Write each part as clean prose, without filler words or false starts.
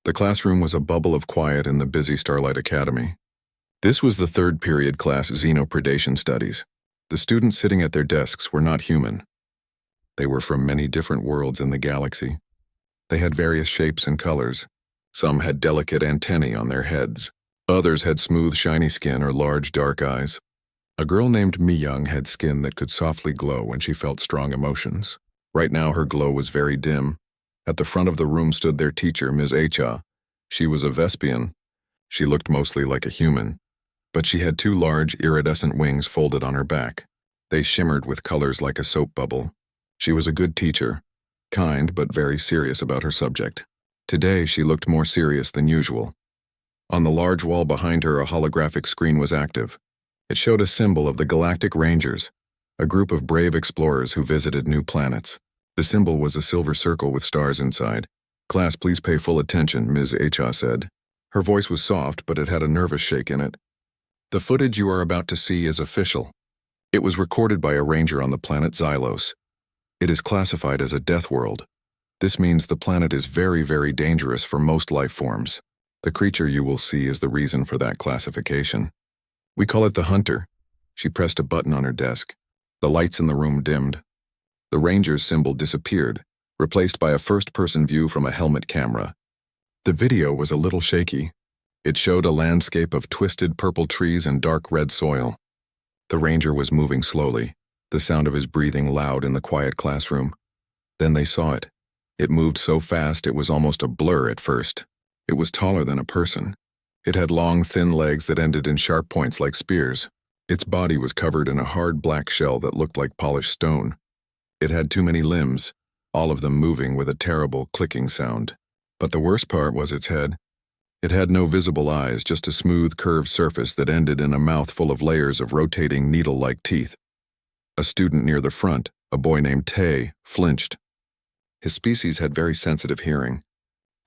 The classroom was a bubble of quiet in the busy Starlight Academy. This was the third period class Xenopredation Studies. The students sitting at their desks were not human. They were from many different worlds in the galaxy. They had various shapes and colors. Some had delicate antennae on their heads. Others had smooth, shiny skin or large, dark eyes. A girl named Mi-young had skin that could softly glow when she felt strong emotions. Right now her glow was very dim. At the front of the room stood their teacher, Ms. Echa. She was a Vespian. She looked mostly like a human, but she had two large, iridescent wings folded on her back. They shimmered with colors like a soap bubble. She was a good teacher, kind but very serious about her subject. Today she looked more serious than usual. On the large wall behind her, a holographic screen was active. It showed a symbol of the Galactic Rangers, a group of brave explorers who visited new planets. The symbol was a silver circle with stars inside. "Class, please pay full attention," Ms. Echa said. Her voice was soft, but it had a nervous shake in it. "The footage you are about to see is official. It was recorded by a ranger on the planet Xylos. It is classified as a death world. This means the planet is very, very dangerous for most life forms. The creature you will see is the reason for that classification. We call it the Hunter." She pressed a button on her desk. The lights in the room dimmed. The ranger's symbol disappeared, replaced by a first-person view from a helmet camera. The video was a little shaky. It showed a landscape of twisted purple trees and dark red soil. The ranger was moving slowly, the sound of his breathing loud in the quiet classroom. Then they saw it. It moved so fast it was almost a blur at first. It was taller than a person. It had long, thin legs that ended in sharp points like spears. Its body was covered in a hard black shell that looked like polished stone. It had too many limbs, all of them moving with a terrible clicking sound. But the worst part was its head. It had no visible eyes, just a smooth, curved surface that ended in a mouth full of layers of rotating, needle-like teeth. A student near the front, a boy named Tae, flinched. His species had very sensitive hearing.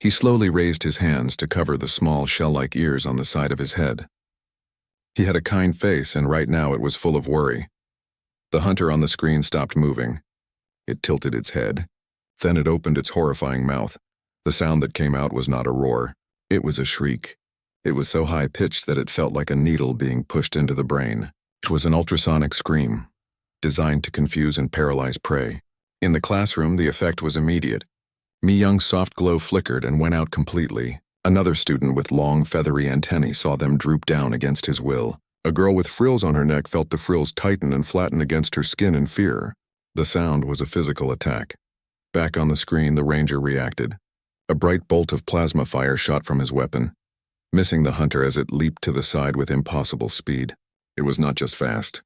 He slowly raised his hands to cover the small, shell-like ears on the side of his head. He had a kind face, and right now it was full of worry. The hunter on the screen stopped moving. It tilted its head. Then it opened its horrifying mouth. The sound that came out was not a roar. It was a shriek. It was so high-pitched that it felt like a needle being pushed into the brain. It was an ultrasonic scream, designed to confuse and paralyze prey. In the classroom, the effect was immediate. Mi-young's soft glow flickered and went out completely. Another student with long, feathery antennae saw them droop down against his will. A girl with frills on her neck felt the frills tighten and flatten against her skin in fear. The sound was a physical attack. Back on the screen, the ranger reacted. A bright bolt of plasma fire shot from his weapon, missing the hunter as it leaped to the side with impossible speed. It was not just fast.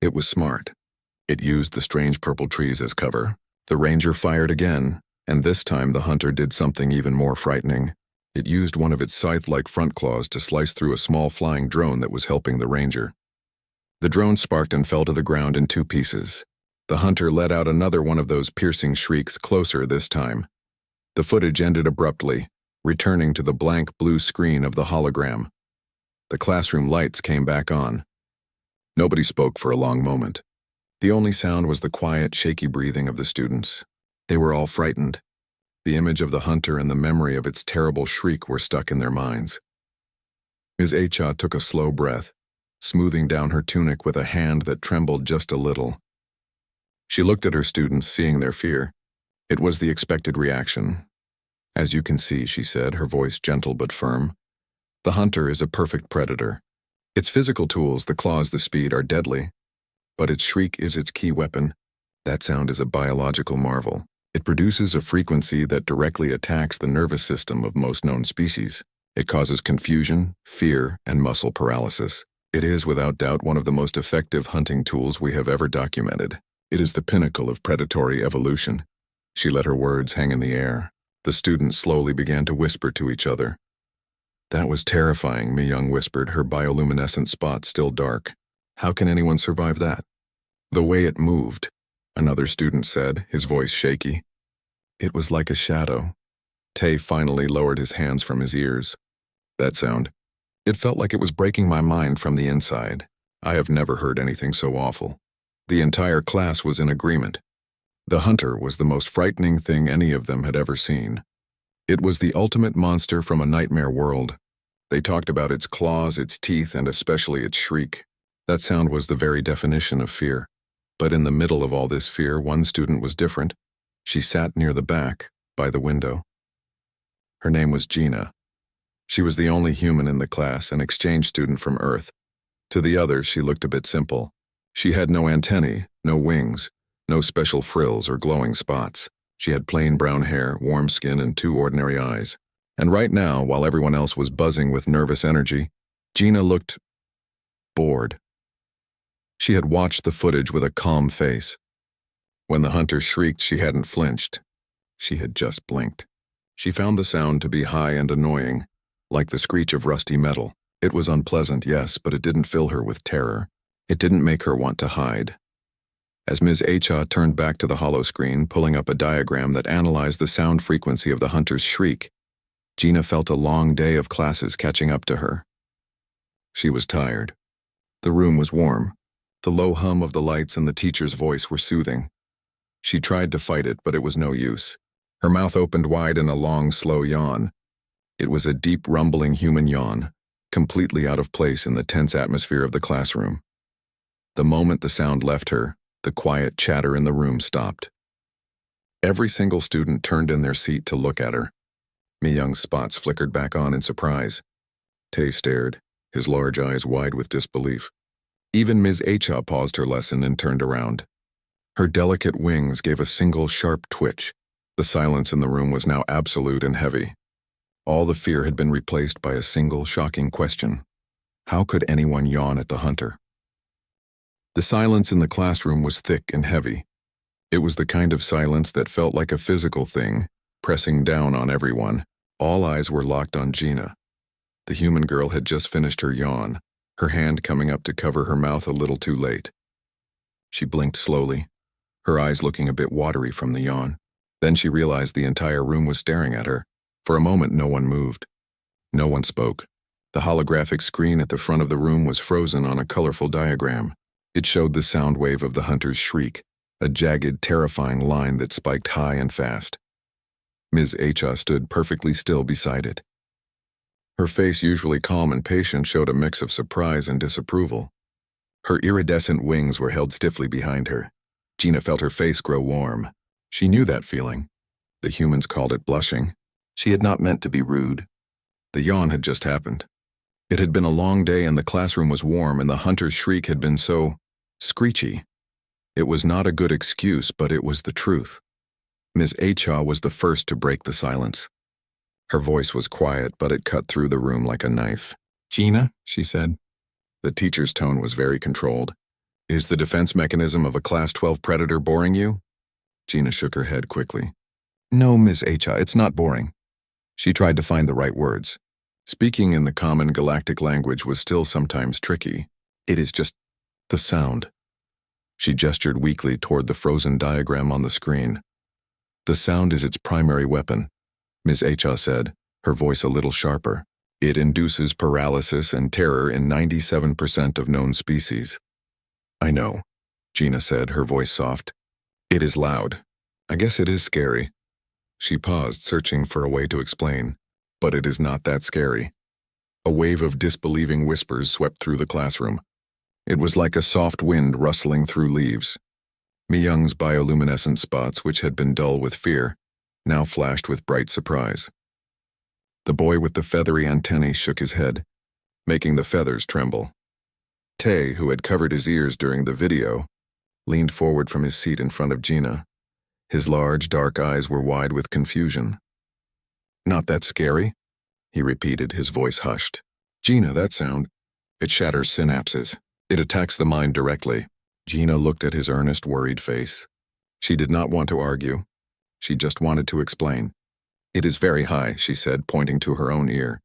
It was smart. It used the strange purple trees as cover. The ranger fired again, and this time the hunter did something even more frightening. It used one of its scythe-like front claws to slice through a small flying drone that was helping the ranger. The drone sparked and fell to the ground in two pieces. The hunter let out another one of those piercing shrieks, closer this time. The footage ended abruptly, returning to the blank blue screen of the hologram. The classroom lights came back on. Nobody spoke for a long moment. The only sound was the quiet, shaky breathing of the students. They were all frightened. The image of the hunter and the memory of its terrible shriek were stuck in their minds. Ms. Echa took a slow breath, smoothing down her tunic with a hand that trembled just a little. She looked at her students, seeing their fear. It was the expected reaction. "As you can see," she said, her voice gentle but firm, "the hunter is a perfect predator. Its physical tools, the claws, the speed, are deadly. But its shriek is its key weapon. That sound is a biological marvel. It produces a frequency that directly attacks the nervous system of most known species. It causes confusion, fear, and muscle paralysis. It is, without doubt, one of the most effective hunting tools we have ever documented. It is the pinnacle of predatory evolution." She let her words hang in the air. The students slowly began to whisper to each other. "That was terrifying," Mi-young whispered, her bioluminescent spot still dark. "How can anyone survive that?" "The way it moved," another student said, his voice shaky. "It was like a shadow." Tae finally lowered his hands from his ears. "That sound. It felt like it was breaking my mind from the inside. I have never heard anything so awful." The entire class was in agreement. The hunter was the most frightening thing any of them had ever seen. It was the ultimate monster from a nightmare world. They talked about its claws, its teeth, and especially its shriek. That sound was the very definition of fear. But in the middle of all this fear, one student was different. She sat near the back, by the window. Her name was Gina. She was the only human in the class, an exchange student from Earth. To the others, she looked a bit simple. She had no antennae, no wings, no special frills or glowing spots. She had plain brown hair, warm skin, and two ordinary eyes. And right now, while everyone else was buzzing with nervous energy, Gina looked bored. She had watched the footage with a calm face. When the hunter shrieked, she hadn't flinched. She had just blinked. She found the sound to be high and annoying, like the screech of rusty metal. It was unpleasant, yes, but it didn't fill her with terror. It didn't make her want to hide. As Ms. HFYUniverse turned back to the hollow screen, pulling up a diagram that analyzed the sound frequency of the hunter's shriek, Gina felt a long day of classes catching up to her. She was tired. The room was warm. The low hum of the lights and the teacher's voice were soothing. She tried to fight it, but it was no use. Her mouth opened wide in a long, slow yawn. It was a deep, rumbling human yawn, completely out of place in the tense atmosphere of the classroom. The moment the sound left her, the quiet chatter in the room stopped. Every single student turned in their seat to look at her. Mi-young's spots flickered back on in surprise. Tae stared, his large eyes wide with disbelief. Even Ms. HFYUniverse paused her lesson and turned around. Her delicate wings gave a single sharp twitch. The silence in the room was now absolute and heavy. All the fear had been replaced by a single shocking question. How could anyone yawn at the hunter? The silence in the classroom was thick and heavy. It was the kind of silence that felt like a physical thing, pressing down on everyone. All eyes were locked on Gina. The human girl had just finished her yawn, her hand coming up to cover her mouth a little too late. She blinked slowly, her eyes looking a bit watery from the yawn. Then she realized the entire room was staring at her. For a moment, no one moved. No one spoke. The holographic screen at the front of the room was frozen on a colorful diagram. It showed the sound wave of the hunter's shriek, a jagged, terrifying line that spiked high and fast. Ms. HFYUniverse stood perfectly still beside it. Her face, usually calm and patient, showed a mix of surprise and disapproval. Her iridescent wings were held stiffly behind her. Gina felt her face grow warm. She knew that feeling. The humans called it blushing. She had not meant to be rude. The yawn had just happened. It had been a long day and the classroom was warm and the hunter's shriek had been so screechy. It was not a good excuse, but it was the truth. Ms. HFYUniverse was the first to break the silence. Her voice was quiet, but it cut through the room like a knife. "Gina," she said. The teacher's tone was very controlled. "Is the defense mechanism of a Class 12 predator boring you?" Gina shook her head quickly. "No, Ms. HFYUniverse, it's not boring." She tried to find the right words. Speaking in the common galactic language was still sometimes tricky. "It is just the sound." She gestured weakly toward the frozen diagram on the screen. "The sound is its primary weapon," Ms. HFYUniverse said, her voice a little sharper. "It induces paralysis and terror in 97% of known species." "I know," Gina said, her voice soft. "It is loud. I guess it is scary." She paused, searching for a way to explain. "But it is not that scary." A wave of disbelieving whispers swept through the classroom. It was like a soft wind rustling through leaves. Mi-young's bioluminescent spots, which had been dull with fear, now flashed with bright surprise. The boy with the feathery antennae shook his head, making the feathers tremble. Tae, who had covered his ears during the video, leaned forward from his seat in front of Gina. His large, dark eyes were wide with confusion. "Not that scary?" he repeated, his voice hushed. "Gina, that sound, it shatters synapses. It attacks the mind directly." Gina looked at his earnest, worried face. She did not want to argue. She just wanted to explain. "It is very high," she said, pointing to her own ear.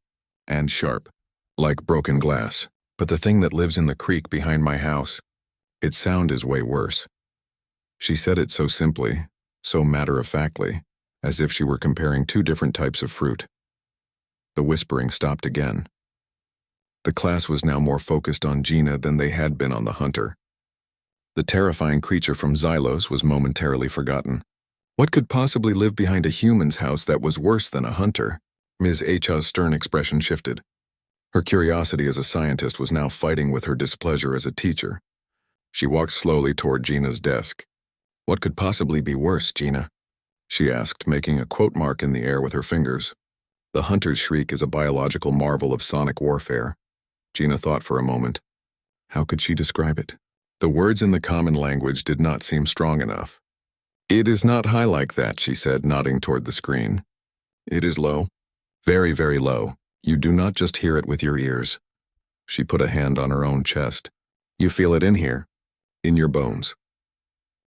"And sharp, like broken glass. But the thing that lives in the creek behind my house, its sound is way worse." She said it so simply, so matter-of-factly, as if she were comparing two different types of fruit. The whispering stopped again. The class was now more focused on Gina than they had been on the hunter. The terrifying creature from Xylos was momentarily forgotten. What could possibly live behind a human's house that was worse than a hunter? Ms. H's stern expression shifted. Her curiosity as a scientist was now fighting with her displeasure as a teacher. She walked slowly toward Gina's desk. "What could possibly be worse, Gina?" she asked, making a quote mark in the air with her fingers. "The hunter's shriek is a biological marvel of sonic warfare." Gina thought for a moment. How could she describe it? The words in the common language did not seem strong enough. "It is not high like that," she said, nodding toward the screen. "It is low. Very, very low. You do not just hear it with your ears." She put a hand on her own chest. "You feel it in here, in your bones.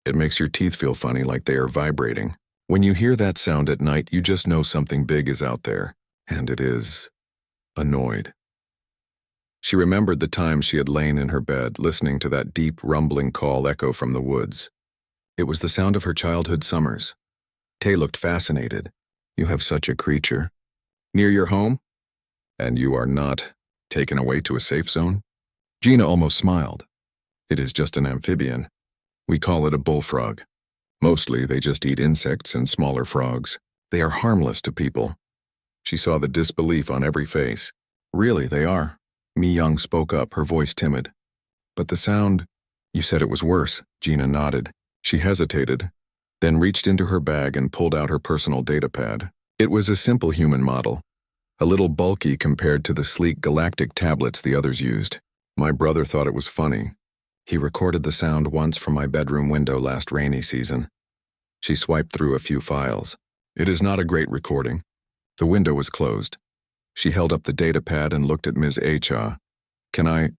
It makes your teeth feel funny, like they are vibrating. When you hear that sound at night, you just know something big is out there, and it is." Annoyed. She remembered the time she had lain in her bed, listening to that deep, rumbling call echo from the woods. It was the sound of her childhood summers. Tay looked fascinated. "You have such a creature. Near your home? And you are not taken away to a safe zone?" Gina almost smiled. "It is just an amphibian. We call it a bullfrog. Mostly they just eat insects and smaller frogs. They are harmless to people." She saw the disbelief on every face. "Really, they are." Mi Young spoke up, her voice timid. "But the sound—" "You said it was worse." Gina nodded. She hesitated, then reached into her bag and pulled out her personal data pad. It was a simple human model, a little bulky compared to the sleek galactic tablets the others used. "My brother thought it was funny. He recorded the sound once from my bedroom window last rainy season." She swiped through a few files. "It is not a great recording." The window was closed. She held up the data pad and looked at Ms. Cha. "Can I—"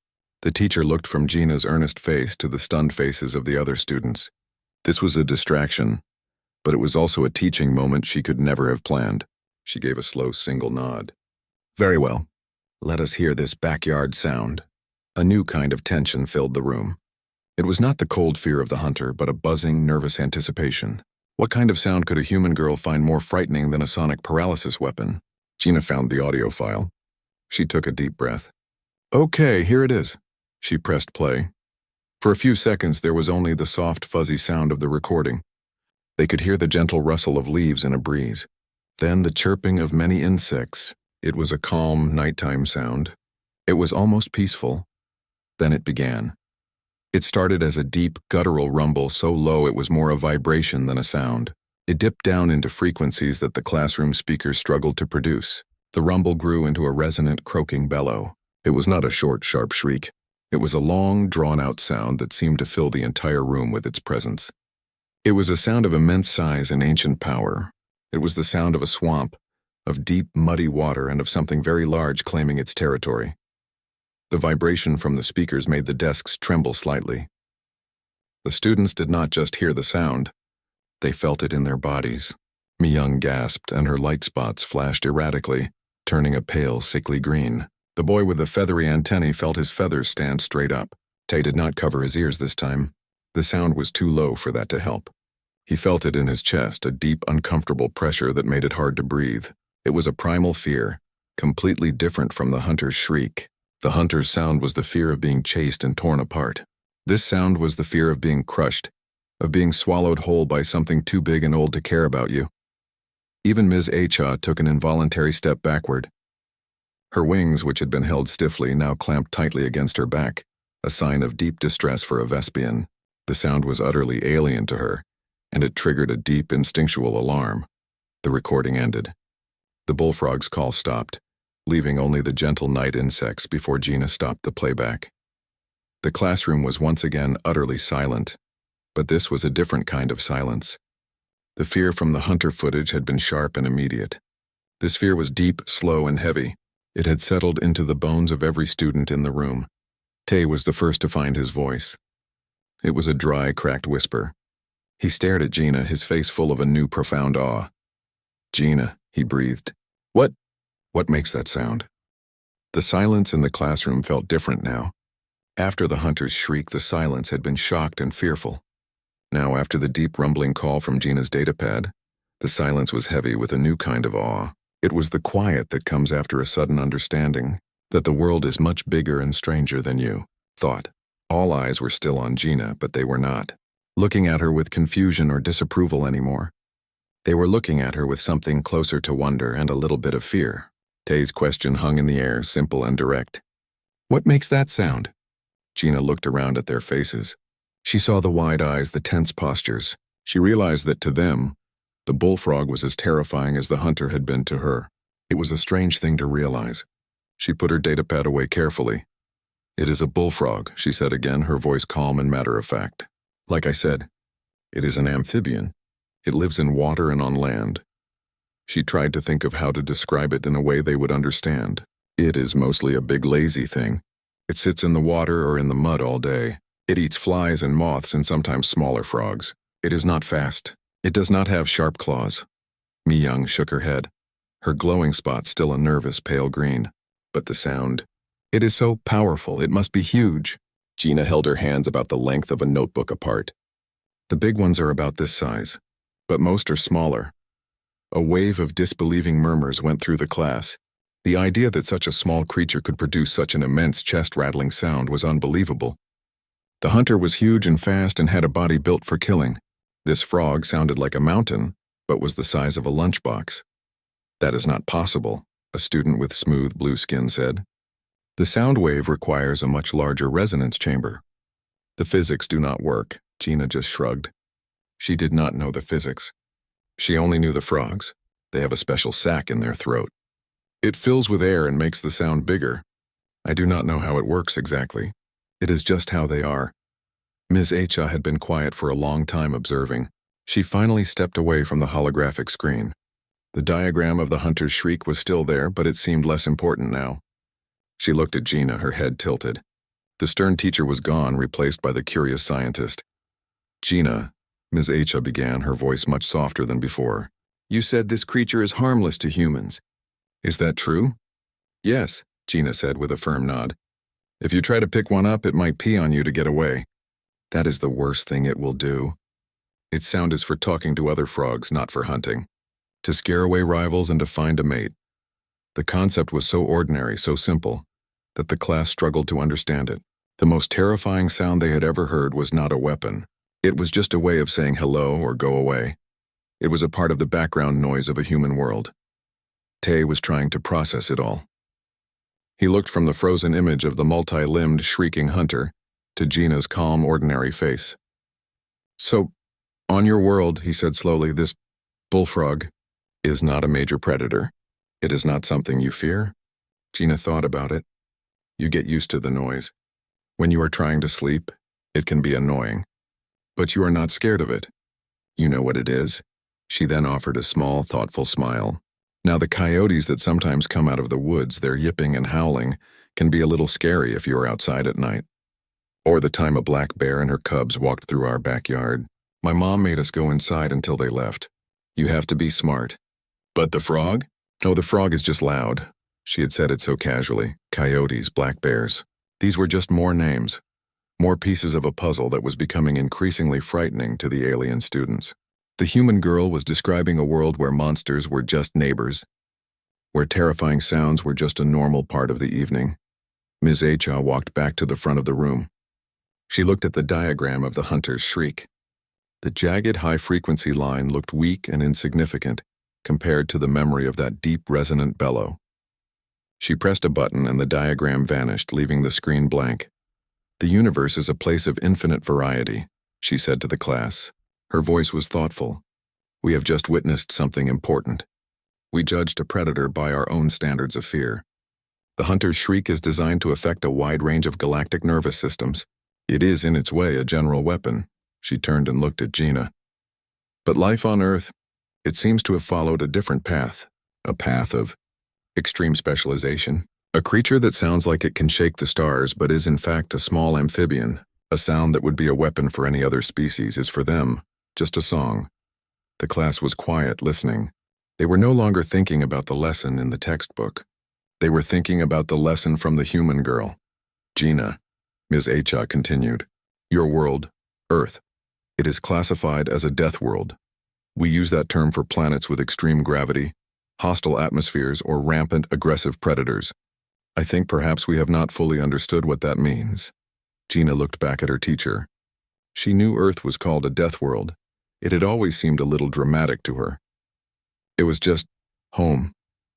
The teacher looked from Gina's earnest face to the stunned faces of the other students. This was a distraction, but it was also a teaching moment she could never have planned. She gave a slow single nod. "Very well. Let us hear this backyard sound." A new kind of tension filled the room. It was not the cold fear of the hunter, but a buzzing, nervous anticipation. What kind of sound could a human girl find more frightening than a sonic paralysis weapon? Gina found the audio file. She took a deep breath. "Okay, here it is." She pressed play. For a few seconds, there was only the soft, fuzzy sound of the recording. They could hear the gentle rustle of leaves in a breeze. Then the chirping of many insects. It was a calm, nighttime sound. It was almost peaceful. Then it began. It started as a deep, guttural rumble so low it was more a vibration than a sound. It dipped down into frequencies that the classroom speakers struggled to produce. The rumble grew into a resonant, croaking bellow. It was not a short, sharp shriek. It was a long, drawn-out sound that seemed to fill the entire room with its presence. It was a sound of immense size and ancient power. It was the sound of a swamp, of deep, muddy water, and of something very large claiming its territory. The vibration from the speakers made the desks tremble slightly. The students did not just hear the sound. They felt it in their bodies. Mi Young gasped, and her light spots flashed erratically, turning a pale, sickly green. The boy with the feathery antennae felt his feathers stand straight up. Tay did not cover his ears this time. The sound was too low for that to help. He felt it in his chest, a deep, uncomfortable pressure that made it hard to breathe. It was a primal fear, completely different from the hunter's shriek. The hunter's sound was the fear of being chased and torn apart. This sound was the fear of being crushed, of being swallowed whole by something too big and old to care about you. Even Ms. Cha took an involuntary step backward. Her wings, which had been held stiffly, now clamped tightly against her back, a sign of deep distress for a Vespian. The sound was utterly alien to her, and it triggered a deep instinctual alarm. The recording ended. The bullfrog's call stopped, leaving only the gentle night insects before Gina stopped the playback. The classroom was once again utterly silent, but this was a different kind of silence. The fear from the hunter footage had been sharp and immediate. This fear was deep, slow, and heavy. It had settled into the bones of every student in the room. Tay was the first to find his voice. It was a dry, cracked whisper. He stared at Gina, his face full of a new, profound awe. "Gina," he breathed. What makes that sound?" The silence in the classroom felt different now. After the hunter's shriek, the silence had been shocked and fearful. Now, after the deep rumbling call from Gina's datapad, the silence was heavy with a new kind of awe. It was the quiet that comes after a sudden understanding that the world is much bigger and stranger than you thought. All eyes were still on Gina, but they were not looking at her with confusion or disapproval anymore. They were looking at her with something closer to wonder and a little bit of fear. Tay's question hung in the air, simple and direct. "What makes that sound?" Gina looked around at their faces. She saw the wide eyes, the tense postures. She realized that to them, the bullfrog was as terrifying as the hunter had been to her. It was a strange thing to realize. She put her datapad away carefully. "It is a bullfrog," she said again, her voice calm and matter-of-fact. "Like I said, it is an amphibian. It lives in water and on land." She tried to think of how to describe it in a way they would understand. "It is mostly a big lazy thing. It sits in the water or in the mud all day. It eats flies and moths and sometimes smaller frogs. It is not fast. It does not have sharp claws." Mi-young shook her head, her glowing spot still a nervous pale green. "But the sound. It is so powerful, it must be huge." Gina held her hands about the length of a notebook apart. "The big ones are about this size, but most are smaller." A wave of disbelieving murmurs went through the class. The idea that such a small creature could produce such an immense chest-rattling sound was unbelievable. The hunter was huge and fast and had a body built for killing. This frog sounded like a mountain, but was the size of a lunchbox. "That is not possible," a student with smooth blue skin said. "The sound wave requires a much larger resonance chamber." "The physics do not work," Gina just shrugged. She did not know the physics. She only knew the frogs. They have a special sac in their throat. It fills with air and makes the sound bigger. I do not know how it works exactly. It is just how they are. Ms. Acha had been quiet for a long time observing. She finally stepped away from the holographic screen. The diagram of the hunter's shriek was still there, but it seemed less important now. She looked at Gina, her head tilted. The stern teacher was gone, replaced by the curious scientist. "Gina," Ms. Acha began, her voice much softer than before. "You said this creature is harmless to humans. Is that true?" "Yes," Gina said with a firm nod. "If you try to pick one up, it might pee on you to get away. That is the worst thing it will do. Its sound is for talking to other frogs, not for hunting. To scare away rivals and to find a mate." The concept was so ordinary, so simple, that the class struggled to understand it. The most terrifying sound they had ever heard was not a weapon. It was just a way of saying hello or go away. It was a part of the background noise of a human world. Tay was trying to process it all. He looked from the frozen image of the multi-limbed, shrieking hunter to Gina's calm, ordinary face. "So, on your world," he said slowly, "this bullfrog is not a major predator. It is not something you fear?" Gina thought about it. "You get used to the noise. When you are trying to sleep, it can be annoying. But you are not scared of it. You know what it is." She then offered a small, thoughtful smile. "Now the coyotes that sometimes come out of the woods, their yipping and howling, can be a little scary if you are outside at night. Or the time a black bear and her cubs walked through our backyard. My mom made us go inside until they left. You have to be smart." "But the frog?" "No, the frog is just loud." She had said it so casually. Coyotes, black bears. These were just more names. More pieces of a puzzle that was becoming increasingly frightening to the alien students. The human girl was describing a world where monsters were just neighbors, where terrifying sounds were just a normal part of the evening. Ms. Acha walked back to the front of the room. She looked at the diagram of the hunter's shriek. The jagged high-frequency line looked weak and insignificant compared to the memory of that deep, resonant bellow. She pressed a button and the diagram vanished, leaving the screen blank. "The universe is a place of infinite variety," she said to the class. Her voice was thoughtful. "We have just witnessed something important. We judged a predator by our own standards of fear. The hunter's shriek is designed to affect a wide range of galactic nervous systems. It is, in its way, a general weapon." She turned and looked at Gina. "But life on Earth, it seems to have followed a different path, a path of extreme specialization. A creature that sounds like it can shake the stars but is in fact a small amphibian, a sound that would be a weapon for any other species, is for them just a song." The class was quiet, listening. They were no longer thinking about the lesson in the textbook. They were thinking about the lesson from the human girl. "Gina," Ms. Acha continued, "your world, Earth, it is classified as a death world. We use that term for planets with extreme gravity, hostile atmospheres, or rampant, aggressive predators. I think perhaps we have not fully understood what that means." Gina looked back at her teacher. She knew Earth was called a death world. It had always seemed a little dramatic to her. It was just home.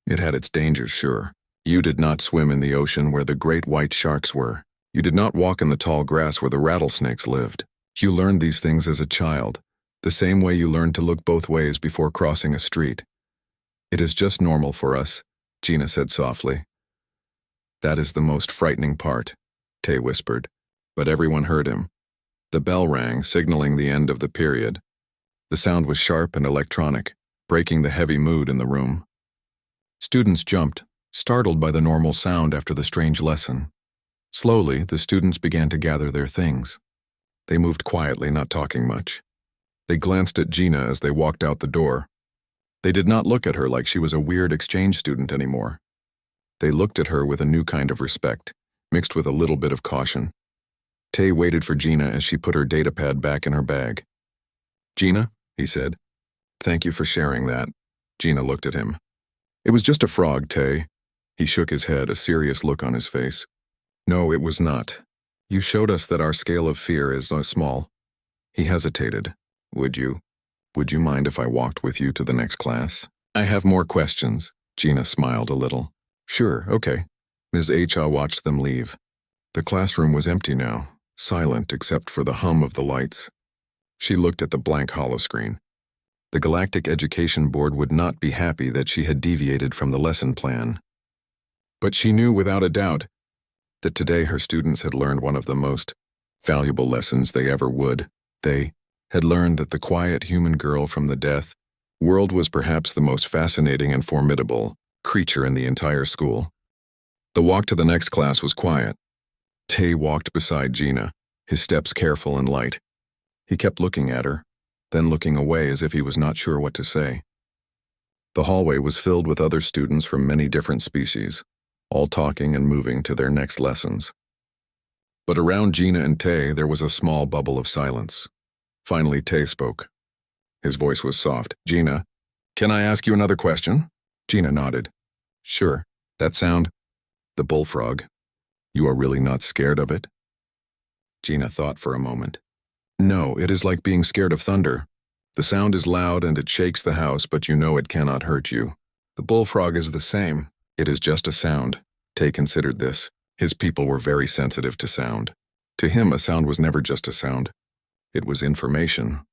It had its dangers, sure. You did not swim in the ocean where the great white sharks were. You did not walk in the tall grass where the rattlesnakes lived. You learned these things as a child, the same way you learned to look both ways before crossing a street. It is just normal for us, Gina said softly. That is the most frightening part, Tay whispered, but everyone heard him. The bell rang, signaling the end of the period. The sound was sharp and electronic, breaking the heavy mood in the room. Students jumped, startled by the normal sound after the strange lesson. Slowly, the students began to gather their things. They moved quietly, not talking much. They glanced at Gina as they walked out the door. They did not look at her like she was a weird exchange student anymore. They looked at her with a new kind of respect, mixed with a little bit of caution. Tay waited for Gina as she put her datapad back in her bag. "Gina," he said. "Thank you for sharing that." Gina looked at him. "It was just a frog, Tay." He shook his head, a serious look on his face. "No, it was not. You showed us that our scale of fear is small." He hesitated. Would you mind if I walked with you to the next class? I have more questions." Gina smiled a little. "Sure, okay." Ms. H.A. watched them leave. The classroom was empty now, silent except for the hum of the lights. She looked at the blank holoscreen. The Galactic Education Board would not be happy that she had deviated from the lesson plan. But she knew without a doubt that today her students had learned one of the most valuable lessons they ever would. They had learned that the quiet human girl from the death world was perhaps the most fascinating and formidable creature in the entire school. The walk to the next class was quiet. Tay walked beside Gina, his steps careful and light. He kept looking at her, then looking away as if he was not sure what to say. The hallway was filled with other students from many different species, all talking and moving to their next lessons. But around Gina and Tay there was a small bubble of silence. Finally, Tay spoke. His voice was soft. "Gina, can I ask you another question?" Gina nodded. "Sure. That sound? The bullfrog. You are really not scared of it?" Gina thought for a moment. "No, it is like being scared of thunder. The sound is loud and it shakes the house, but you know it cannot hurt you. The bullfrog is the same. It is just a sound." Tay considered this. His people were very sensitive to sound. To him, a sound was never just a sound. It was information.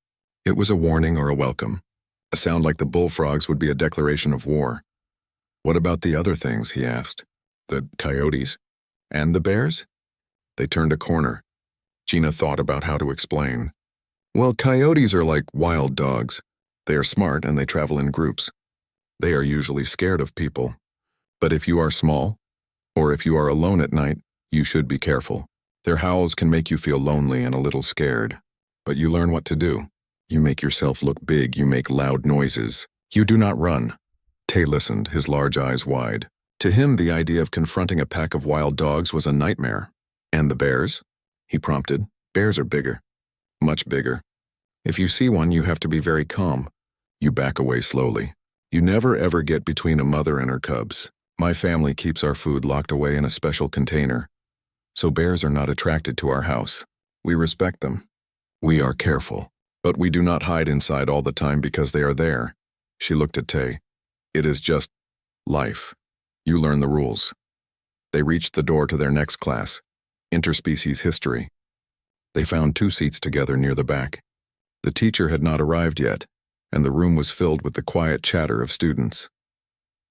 It was a warning or a welcome. A sound like the bullfrogs would be a declaration of war. "What about the other things?" he asked. "The coyotes? And the bears?" They turned a corner. Gina thought about how to explain. "Well, coyotes are like wild dogs. They are smart and they travel in groups. They are usually scared of people. But if you are small, or if you are alone at night, you should be careful. Their howls can make you feel lonely and a little scared. But you learn what to do. You make yourself look big, you make loud noises. You do not run." Tay listened, his large eyes wide. To him, the idea of confronting a pack of wild dogs was a nightmare. "And the bears?" he prompted. "Bears are bigger. Much bigger. If you see one, you have to be very calm. You back away slowly. You never ever get between a mother and her cubs. My family keeps our food locked away in a special container. So bears are not attracted to our house. We respect them. We are careful. But we do not hide inside all the time because they are there." She looked at Tay. "It is just life. You learn the rules." They reached the door to their next class, interspecies history. They found 2 seats together near the back. The teacher had not arrived yet, and the room was filled with the quiet chatter of students.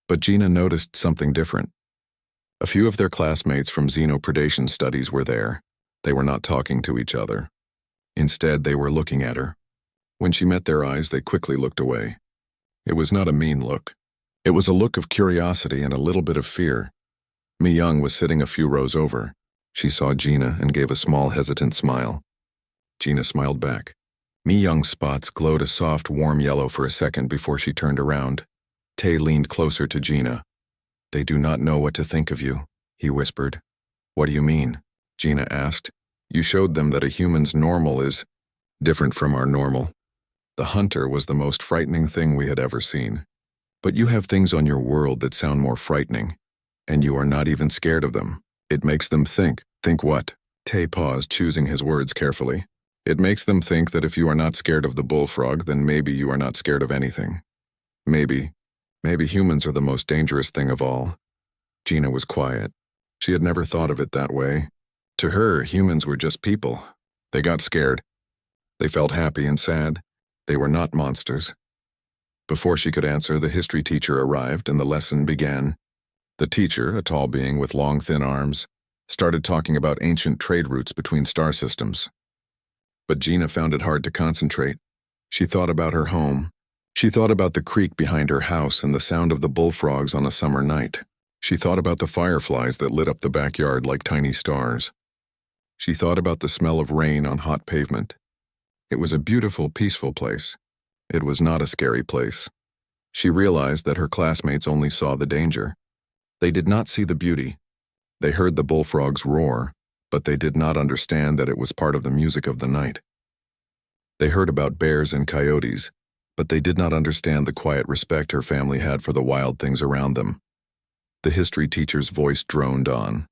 But Gina noticed something different. A few of their classmates from xenopredation studies were there. They were not talking to each other. Instead, they were looking at her. When she met their eyes, they quickly looked away. It was not a mean look. It was a look of curiosity and a little bit of fear. Mi Young was sitting a few rows over. She saw Gina and gave a small, hesitant smile. Gina smiled back. Mi Young's spots glowed a soft, warm yellow for a second before she turned around. Tay leaned closer to Gina. "They do not know what to think of you," he whispered. "What do you mean?" Gina asked. "You showed them that a human's normal is different from our normal. The hunter was the most frightening thing we had ever seen. But you have things on your world that sound more frightening, and you are not even scared of them. It makes them think." "Think what?" Tay paused, choosing his words carefully. "It makes them think that if you are not scared of the bullfrog, then maybe you are not scared of anything. Maybe Maybe humans are the most dangerous thing of all. Gina was quiet. She had never thought of it that way. To her, humans were just people. They got scared. They felt happy and sad. They were not monsters. Before she could answer, the history teacher arrived and the lesson began. The teacher, a tall being with long, thin arms, started talking about ancient trade routes between star systems. But Gina found it hard to concentrate. She thought about her home. She thought about the creek behind her house and the sound of the bullfrogs on a summer night. She thought about the fireflies that lit up the backyard like tiny stars. She thought about the smell of rain on hot pavement. It was a beautiful, peaceful place. It was not a scary place. She realized that her classmates only saw the danger. They did not see the beauty. They heard the bullfrogs roar, but they did not understand that it was part of the music of the night. They heard about bears and coyotes, but they did not understand the quiet respect her family had for the wild things around them. The history teacher's voice droned on.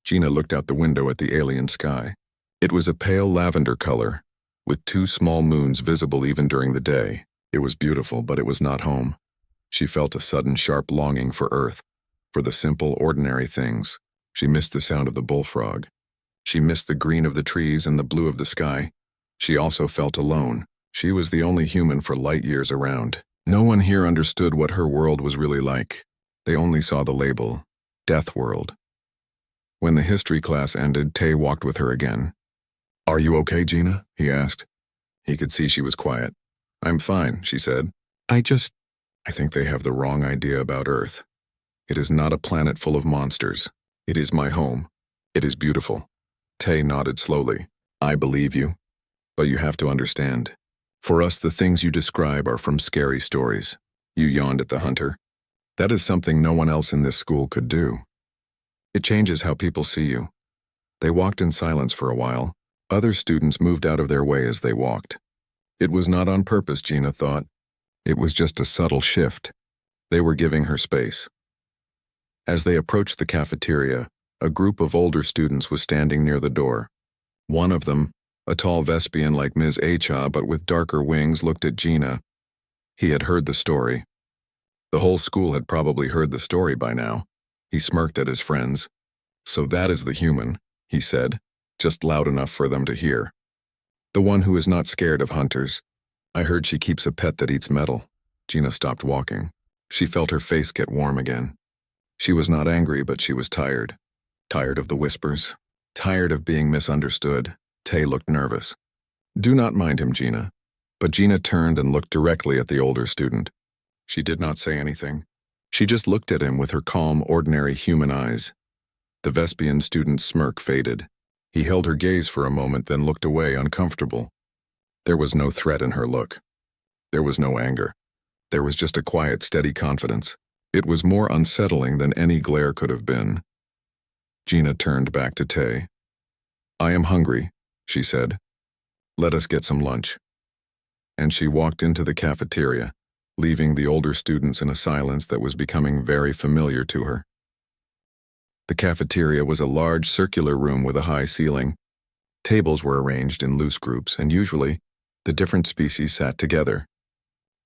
Gina looked out the window at the alien sky. It was a pale lavender color, with 2 small moons visible even during the day. It was beautiful, but it was not home. She felt a sudden sharp longing for Earth, for the simple, ordinary things. She missed the sound of the bullfrog. She missed the green of the trees and the blue of the sky. She also felt alone. She was the only human for light years around. No one here understood what her world was really like. They only saw the label, Death World. When the history class ended, Tay walked with her again. "Are you okay, Gina?" he asked. He could see she was quiet. "I'm fine," she said. I think they have the wrong idea about Earth. It is not a planet full of monsters. It is my home. It is beautiful." Tay nodded slowly. "I believe you. But you have to understand. For us, the things you describe are from scary stories." You yawned at the hunter. "That is something no one else in this school could do. It changes how people see you." They walked in silence for a while. Other students moved out of their way as they walked. It was not on purpose, Gina thought. It was just a subtle shift. They were giving her space. As they approached the cafeteria, a group of older students was standing near the door. One of them, a tall Vespian like Ms. Acha but with darker wings, looked at Gina. He had heard the story. The whole school had probably heard the story by now. He smirked at his friends. "So that is the human," he said, just loud enough for them to hear. "The one who is not scared of hunters. I heard she keeps a pet that eats metal." Gina stopped walking. She felt her face get warm again. She was not angry, but she was tired. Tired of the whispers. Tired of being misunderstood. Tay looked nervous. "Do not mind him, Gina." But Gina turned and looked directly at the older student. She did not say anything. She just looked at him with her calm, ordinary human eyes. The Vespian student's smirk faded. He held her gaze for a moment, then looked away, uncomfortable. There was no threat in her look. There was no anger. There was just a quiet, steady confidence. It was more unsettling than any glare could have been. Gina turned back to Tay. "I am hungry," she said. "Let us get some lunch." And she walked into the cafeteria, leaving the older students in a silence that was becoming very familiar to her. The cafeteria was a large circular room with a high ceiling. Tables were arranged in loose groups, and usually, the different species sat together.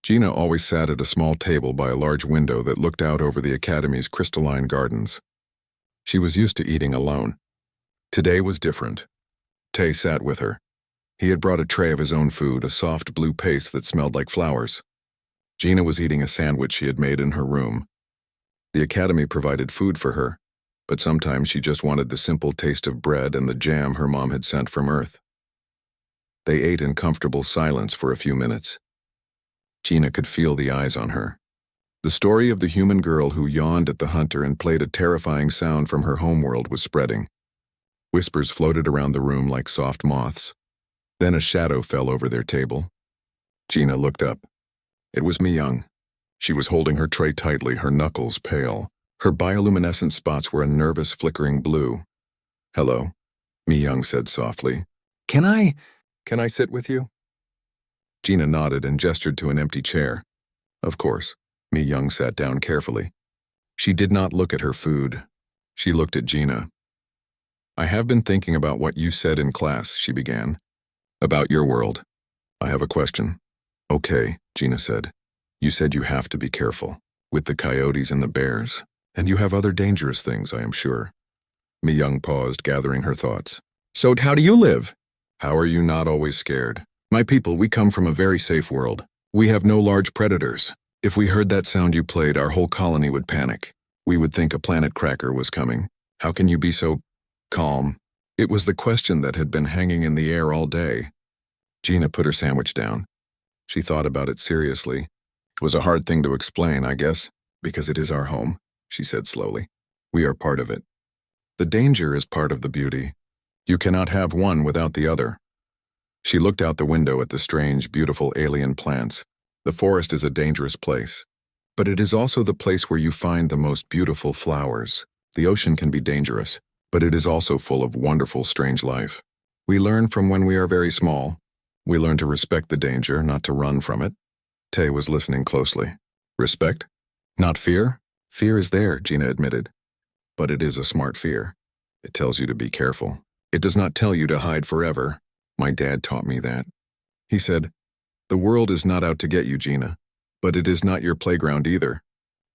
Gina always sat at a small table by a large window that looked out over the academy's crystalline gardens. She was used to eating alone. Today was different. Tay sat with her. He had brought a tray of his own food, a soft blue paste that smelled like flowers. Gina was eating a sandwich she had made in her room. The academy provided food for her, but sometimes she just wanted the simple taste of bread and the jam her mom had sent from Earth. They ate in comfortable silence for a few minutes. Gina could feel the eyes on her. The story of the human girl who yawned at the hunter and played a terrifying sound from her homeworld was spreading. Whispers floated around the room like soft moths. Then a shadow fell over their table. Gina looked up. It was Mi-young. She was holding her tray tightly, her knuckles pale. Her bioluminescent spots were a nervous, flickering blue. "Hello," Mi-young said softly. Can I sit with you?" Gina nodded and gestured to an empty chair. "Of course." Mi-young sat down carefully. She did not look at her food. She looked at Gina. "I have been thinking about what you said in class," she began. "About your world. I have a question." "Okay," Gina said. You said you have to be careful, with the coyotes and the bears, and you have other dangerous things, I am sure. Mi-young paused, gathering her thoughts. So how do you live? How are you not always scared? My people, we come from a very safe world. We have no large predators. If we heard that sound you played, our whole colony would panic. We would think a planet cracker was coming. How can you be so calm? It was the question that had been hanging in the air all day. Gina put her sandwich down. She thought about it seriously. It was a hard thing to explain, I guess, because it is our home, she said slowly. We are part of it. The danger is part of the beauty. You cannot have one without the other. She looked out the window at the strange, beautiful alien plants. The forest is a dangerous place, but it is also the place where you find the most beautiful flowers. The ocean can be dangerous, but it is also full of wonderful, strange life. We learn from when we are very small. We learn to respect the danger, not to run from it. Tay was listening closely. Respect? Not fear? Fear is there, Gina admitted. But it is a smart fear. It tells you to be careful. It does not tell you to hide forever. My dad taught me that. He said, the world is not out to get you, Gina, but it is not your playground either.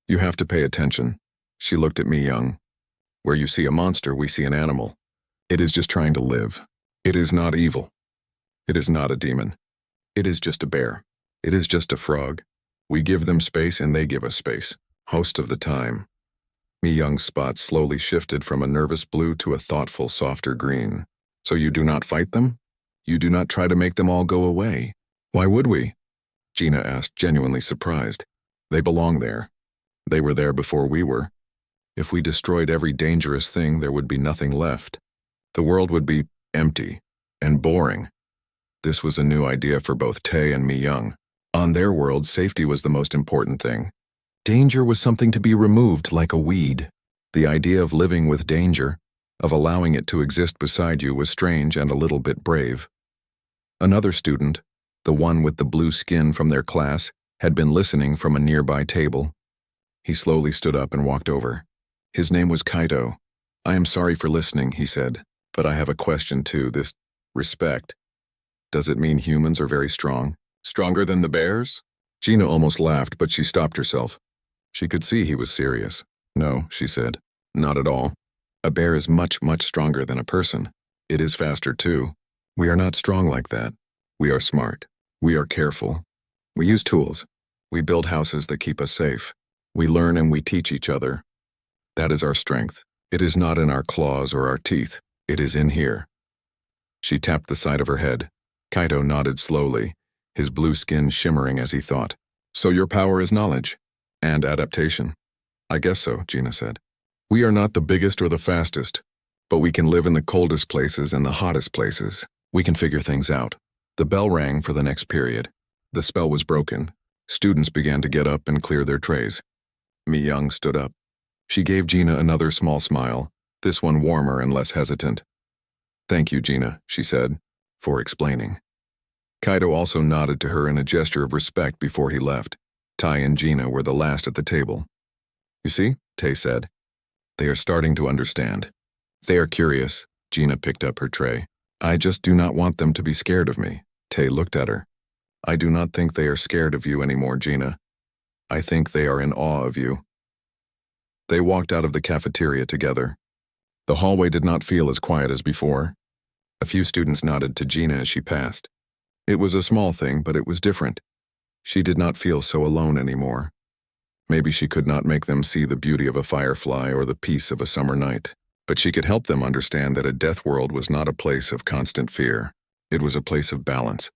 You have to pay attention. She looked at Mi-young. Where you see a monster, we see an animal. It is just trying to live. It is not evil. It is not a demon. It is just a bear. It is just a frog. We give them space and they give us space, most of the time. Mi-young's spots slowly shifted from a nervous blue to a thoughtful, softer green. So you do not fight them? You do not try to make them all go away? Why would we? Gina asked, genuinely surprised. They belong there. They were there before we were. If we destroyed every dangerous thing, there would be nothing left. The world would be empty and boring. This was a new idea for both Tay and Mi-young. On their world, safety was the most important thing. Danger was something to be removed like a weed. The idea of living with danger, of allowing it to exist beside you, was strange and a little bit brave. Another student, the one with the blue skin from their class, had been listening from a nearby table. He slowly stood up and walked over. His name was Kaito. I am sorry for listening, he said, but I have a question too. This respect. Does it mean humans are very strong? Stronger than the bears? Gina almost laughed, but she stopped herself. She could see he was serious. No, she said, not at all. A bear is much, much stronger than a person. It is faster too. We are not strong like that. We are smart. We are careful. We use tools. We build houses that keep us safe. We learn and we teach each other. That is our strength. It is not in our claws or our teeth. It is in here. She tapped the side of her head. Kaito nodded slowly, his blue skin shimmering as he thought. So your power is knowledge and adaptation. I guess so, Gina said. We are not the biggest or the fastest, but we can live in the coldest places and the hottest places. We can figure things out. The bell rang for the next period. The spell was broken. Students began to get up and clear their trays. Mi-young stood up. She gave Gina another small smile, this one warmer and less hesitant. Thank you, Gina, she said, for explaining. Kaito also nodded to her in a gesture of respect before he left. Tai and Gina were the last at the table. You see, Tay said. They are starting to understand. They are curious. Gina picked up her tray. I just do not want them to be scared of me. Tay looked at her. I do not think they are scared of you anymore, Gina. I think they are in awe of you. They walked out of the cafeteria together. The hallway did not feel as quiet as before. A few students nodded to Gina as she passed. It was a small thing, but it was different. She did not feel so alone anymore. Maybe she could not make them see the beauty of a firefly or the peace of a summer night, but she could help them understand that a death world was not a place of constant fear. It was a place of balance.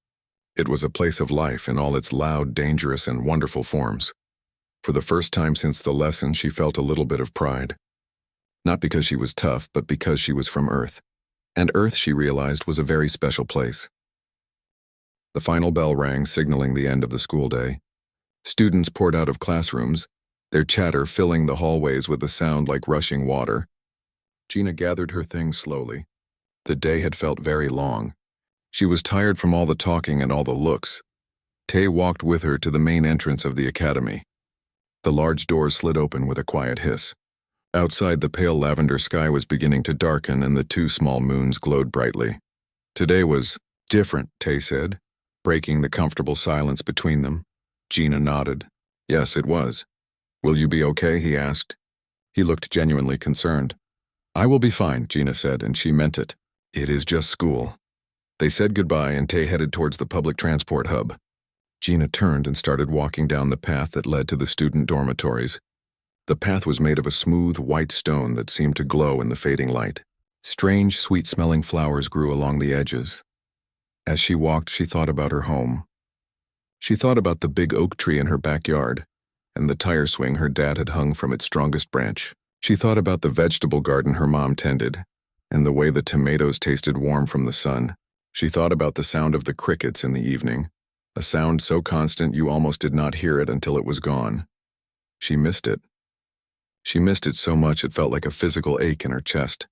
It was a place of life in all its loud, dangerous, and wonderful forms. For the first time since the lesson, she felt a little bit of pride. Not because she was tough, but because she was from Earth. And Earth, she realized, was a very special place. The final bell rang, signaling the end of the school day. Students poured out of classrooms, their chatter filling the hallways with a sound like rushing water. Gina gathered her things slowly. The day had felt very long. She was tired from all the talking and all the looks. Tay walked with her to the main entrance of the academy. The large doors slid open with a quiet hiss. Outside, the pale lavender sky was beginning to darken and the two small moons glowed brightly. Today was different, Tay said, breaking the comfortable silence between them. Gina nodded. Yes, it was. Will you be okay? He asked. He looked genuinely concerned. I will be fine, Gina said, and she meant it. It is just school. They said goodbye and Tay headed towards the public transport hub. Gina turned and started walking down the path that led to the student dormitories. The path was made of a smooth, white stone that seemed to glow in the fading light. Strange, sweet-smelling flowers grew along the edges. As she walked, she thought about her home. She thought about the big oak tree in her backyard and the tire swing her dad had hung from its strongest branch. She thought about the vegetable garden her mom tended and the way the tomatoes tasted warm from the sun. She thought about the sound of the crickets in the evening, a sound so constant you almost did not hear it until it was gone. She missed it. She missed it so much it felt like a physical ache in her chest.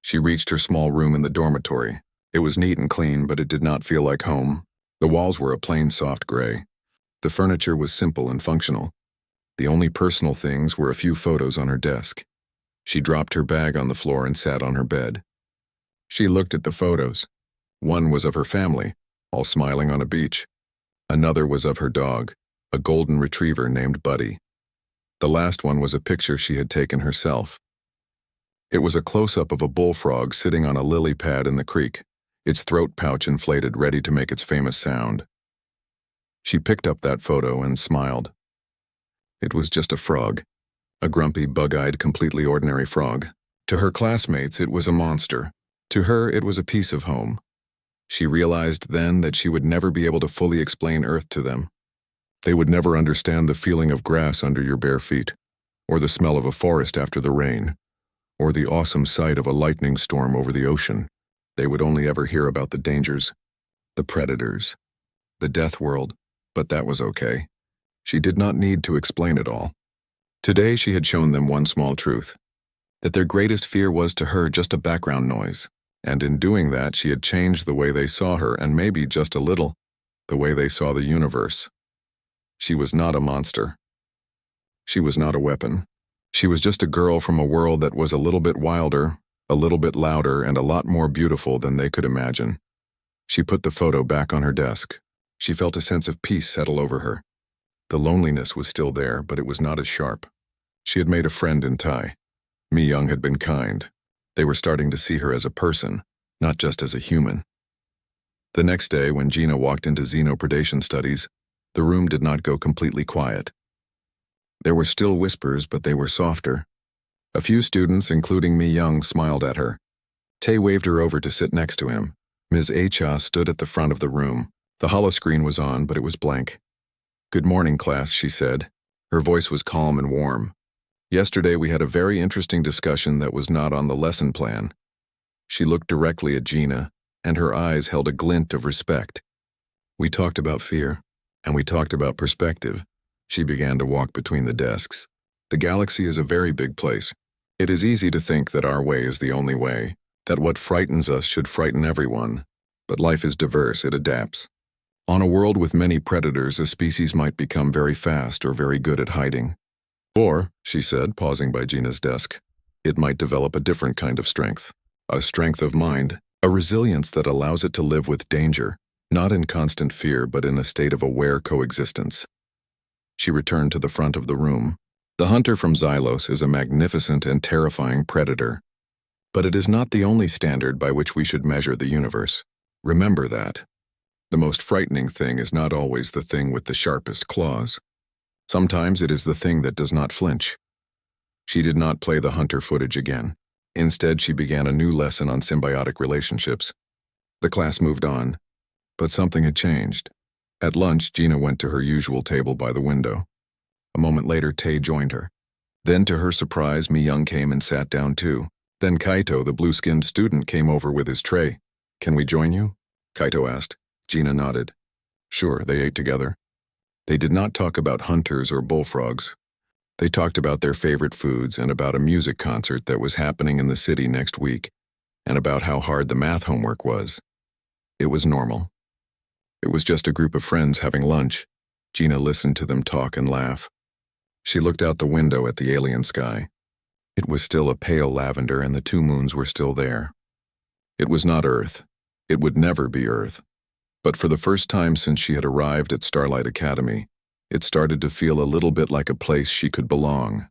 She reached her small room in the dormitory. It was neat and clean, but it did not feel like home. The walls were a plain soft gray. The furniture was simple and functional. The only personal things were a few photos on her desk. She dropped her bag on the floor and sat on her bed. She looked at the photos. One was of her family, all smiling on a beach. Another was of her dog, a golden retriever named Buddy. The last one was a picture she had taken herself. It was a close-up of a bullfrog sitting on a lily pad in the creek, its throat pouch inflated, ready to make its famous sound. She picked up that photo and smiled. It was just a frog, a grumpy, bug-eyed, completely ordinary frog. To her classmates, it was a monster. To her, it was a piece of home. She realized then that she would never be able to fully explain Earth to them. They would never understand the feeling of grass under your bare feet, or the smell of a forest after the rain, or the awesome sight of a lightning storm over the ocean. They would only ever hear about the dangers, the predators, the death world, but that was okay. She did not need to explain it all. Today she had shown them one small truth, that their greatest fear was to her just a background noise, and in doing that she had changed the way they saw her and maybe just a little, the way they saw the universe. She was not a monster. She was not a weapon. She was just a girl from a world that was a little bit wilder, a little bit louder, and a lot more beautiful than they could imagine. She put the photo back on her desk. She felt a sense of peace settle over her. The loneliness was still there, but it was not as sharp. She had made a friend in Tai. Mi Young had been kind. They were starting to see her as a person, not just as a human. The next day, when Gina walked into xenopredation studies, the room did not go completely quiet. There were still whispers, but they were softer. A few students, including Mi Young, smiled at her. Tay waved her over to sit next to him. Ms. Acha stood at the front of the room. The holoscreen was on, but it was blank. "Good morning, class," she said. Her voice was calm and warm. "Yesterday we had a very interesting discussion that was not on the lesson plan." She looked directly at Gina, and her eyes held a glint of respect. "We talked about fear, and we talked about perspective." She began to walk between the desks. "The galaxy is a very big place. It is easy to think that our way is the only way, that what frightens us should frighten everyone. But life is diverse, it adapts. On a world with many predators, a species might become very fast or very good at hiding. Or," she said, pausing by Gina's desk, "it might develop a different kind of strength. A strength of mind, a resilience that allows it to live with danger, not in constant fear but in a state of aware coexistence." She returned to the front of the room. The hunter from Xylos is a magnificent and terrifying predator. But it is not the only standard by which we should measure the universe. Remember that. The most frightening thing is not always the thing with the sharpest claws. Sometimes it is the thing that does not flinch. She did not play the hunter footage again. Instead, she began a new lesson on symbiotic relationships. The class moved on, but something had changed. At lunch, Gina went to her usual table by the window. A moment later, Tay joined her. Then, to her surprise, Mi Young came and sat down too. Then Kaito, the blue-skinned student, came over with his tray. "Can we join you?" Kaito asked. Gina nodded. Sure, they ate together. They did not talk about hunters or bullfrogs. They talked about their favorite foods and about a music concert that was happening in the city next week, and about how hard the math homework was. It was normal. It was just a group of friends having lunch. Gina listened to them talk and laugh. She looked out the window at the alien sky. It was still a pale lavender and the two moons were still there. It was not Earth. It would never be Earth. But for the first time since she had arrived at Starlight Academy, It started to feel a little bit like a place she could belong.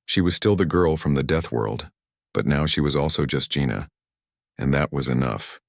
She was still the girl from the death world, but now she was also just Gina, and that was enough.